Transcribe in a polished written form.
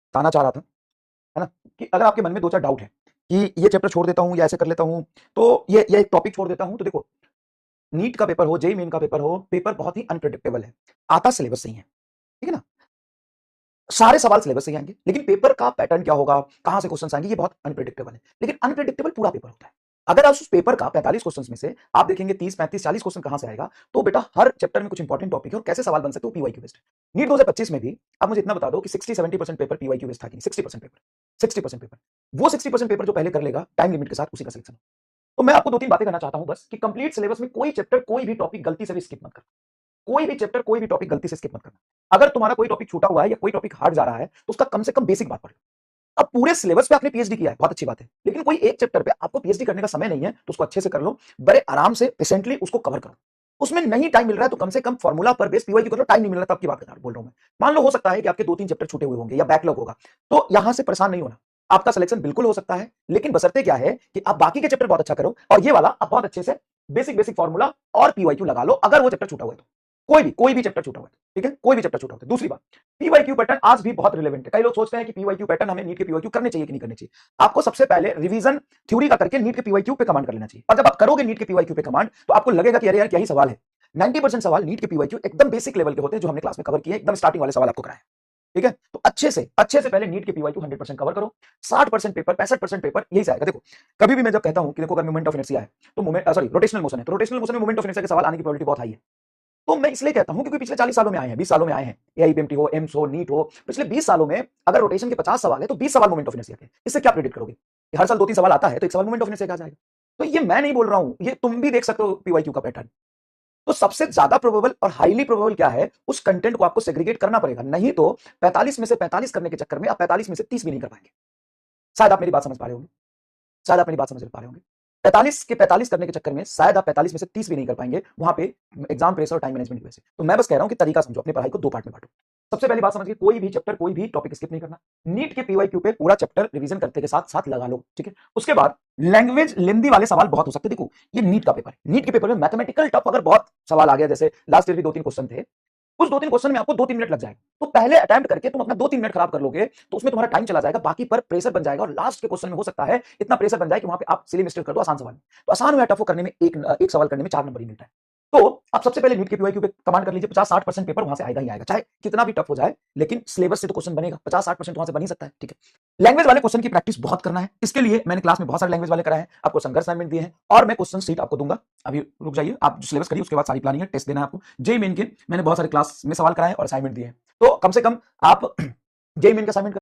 बताना चाह रहा था, है ना, कि अगर आपके मन में 2-4 डाउट है कि ये चैप्टर छोड़ देता हूँ या ऐसे कर लेता हूँ, तो ये एक टॉपिक छोड़ देता हूँ, तो देखो, नीट का पेपर हो, जेईई मेन का पेपर हो, पेपर बहुत ही अनप्रेडिक्टेबल है। आता सिलेबस से ही है, ठीक है ना? सारे सवाल सिलेबस से ही आएँगे, लेकिन पेपर का पैटर्न क्या होगा, कहाँ से क्वेश्चन्स आएँगे, ये बहुत अनप्रेडिक्टेबल है। लेकिन अनप्रेडिक्टेबल पूरा पेपर होता है। अगर आप उस पेपर का 45 क्वेश्चन्स में से आप देखेंगे 30, 35, 40 क्वेश्चन कहाँ से आएगा, तो बेटा हर चैप्टर में कुछ इंपॉर्टेंट टॉपिक है और कैसे सवाल बन सकते हो पीवाईक्यू बेस्ड है। नीट 2025 में भी आप मुझे इतना बता दो कि 60-70% पेपर पीवाईक्यू बेस्ड था कि नहीं? 60% पेपर, 60% पेपर। वो 60% पेपर जो पहले कर लेगा टाइम लिमिट के साथ, उसी का सिलेक्शन। तो मैं आपको 2-3 बातें करना चाहता हूँ बस कि कंप्लीट सिलेबस में कोई चैप्टर, कोई भी टॉपिक गलती से भी स्किप मत करना। कोई भी चैप्टर, कोई भी टॉपिक गलती से स्किप मत करना। अगर तुम्हारा कोई टॉपिक छूटा हुआ है या कोई टॉपिक हार्ड जा रहा है, तो उसका कम से कम बेसिक बात पढ़ लो। अब पूरे सिलेबस पे आपने पीएचडी किया है, बहुत अच्छी बात है। लेकिन कोई एक चैप्टर पे आपको पीएचडी करने का समय नहीं है, तो उसको अच्छे से कर लो। बड़े आराम से पेशेंटली उसको कवर करो। उसमें नहीं टाइम मिल रहा है, तो कम से कम फॉर्मूला पर बेस पीवाईक्यू कर लो। टाइम नहीं मिल रहा, तब की बात बोल रहा हूं मैं। मान लो हो सकता है कि आपके 2-3 चैप्टर छूटे हुए होंगे या बैकलॉग होगा, तो यहां से परेशान नहीं होना। आपका सिलेक्शन बिल्कुल हो सकता है, लेकिन बशर्ते क्या है कि आप बाकी के चैप्टर बहुत अच्छा करो और ये वाला आप बहुत अच्छे से बेसिक बेसिक फॉर्मूला और पीवाईक्यू लगा लो, अगर वो चैप्टर छूटा हुआ है तो। कोई भी चैप्टर छूटा हुआ है, ठीक है? कोई भी चैप्टर छूटा हुआ है। दूसरी बात, पीवाईक्यू पैटर्न आज भी बहुत रिलेवेंट है। कई लोग सोचते हैं कि पीवाईक्यू पैटर्न हमें नीट के पीवाईक्यू करने चाहिए कि नहीं करने चाहिए। आपको सबसे पहले रिवीजन थ्योरी का करके नीट के पीवाईक्यू पे कमांड कर लेना चाहिए। और जब आप करोगे नीट के पीवाईक्यू पे कमांड, तो आपको लगेगा कि अरे यार क्या ही सवाल है। 90% सवाल नीट के पीवाईक्यू एकदम बेसिक लेवल के होते हैं, जो हमने क्लास में कवर किए, एकदम स्टार्टिंग वाले सवाल आपको कराए, ठीक है? तो अच्छे से पहले नीट के पीवाईक्यू 100% कवर करो। 60% पेपर, 65% पेपर यही से आएगा। देखो, कभी भी मैं जब कहता हूं कि देखो अगर मोमेंट ऑफ इनर्शिया है, तो मोमेंट सॉरी रोटेशनल मोशन है, तो रोटेशनल मोशन में मोमेंट ऑफ इनर्शिया के सवाल आने की प्रोबेबिलिटी बहुत हाई है। तो मैं इसलिए कहता हूं क्योंकि पिछले 40 सालों में आए हैं, 20 सालों में आए हैं, एआईपीएमटी हो, एम्स हो, नीट हो, पिछले 20 सालों में अगर रोटेशन के 50 सवाल है, तो 20 सवाल मोमेंट ऑफ इनर्शिया के। इससे क्या प्रेडिक्ट करोगे कि हर साल 2-3 सवाल आता है, तो एक सवाल मोमेंट ऑफ इनर्शिया का आ जाएगा। तो ये मैं नहीं बोल रहा हूं, ये तुम भी देख सकते हो पीवाईक्यू का पैटर्न। तो सबसे ज्यादा प्रोबेबल और हाईली प्रोबेबल क्या है, उस कंटेंट को आपको सेग्रीगेट करना पड़ेगा, नहीं तो 45 में से 45 करने के चक्कर में आप 45 में से 30 भी नहीं कर पाएंगे। शायद आप मेरी बात समझ पा रहे होंगे, शायद आप मेरी बात समझ पा रहे होंगे। 45 के 45 करने के चक्कर में शायद आप 45 में से 30 भी नहीं कर पाएंगे, वहां पे एग्जाम प्रेशर और टाइम मैनेजमेंट की वजह से। तो मैं बस कह रहा हूं कि तरीका समझो, अपनी पढ़ाई को 2 पार्ट में बांटो। सबसे पहली बात समझिए, कोई भी चैप्टर, कोई भी टॉपिक स्किप नहीं करना। नीट के पीवाईक्यू पे पूरा चैप्टर रिवीजन करते के साथ साथ लगा लो, ठीक है? उसके बाद लैंग्वेज लेंदी वाले सवाल बहुत हो सकते हैं। देखो, ये नीट का पेपर है, नीट के पेपर में मैथमेटिकल टफ अगर बहुत सवाल आ गया, जैसे लास्ट ईयर भी 2-3 क्वेश्चन थे, उस 2-3 क्वेश्चन में आपको 2-3 मिनट लग जाएगा। तो पहले अटेम्प्ट करके तुम अपना 2-3 मिनट खराब कर लोगे, तो उसमें तुम्हारा टाइम चला जाएगा, बाकी पर प्रेशर बन जाएगा और लास्ट के क्वेश्चन में हो सकता है इतना प्रेशर बन जाए कि वहां पे आप सिली मिस्टेक कर दो आसान सवाल में। तो आसान हो या टफ हो, करने में एक सवाल करने में 4 नंबर ही मिलता है। तो आप सबसे पहले नीट के पीवाईक्यू पे कमांड कर लीजिए, 50-60% पेपर वहां से आएगा ही आएगा, चाहे कितना भी टफ हो जाए, लेकिन सिलेबस से तो क्वेश्चन बनेगा, 50-60% वहां से बन ही सकता है, ठीक है? लैंग्वेज वाले क्वेश्चन की प्रैक्टिस बहुत करना है। इसके लिए मैंने क्लास में बहुत सारे लैंग्वेज वाले कराए हैं, आपको संघर्ष असाइनमेंट दिए हैं और मैं क्वेश्चन शीट आपको दूंगा। अभी रुक जाइए, आप सिलेबस करिए, उसके बाद सारी प्लानिंग है, टेस्ट देना है आपको। जेईई मेन के मैंने बहुत सारे क्लास में सवाल कराए और असाइनमेंट दिए हैं, तो कम से कम आप जेईई मेन का असाइनमेंट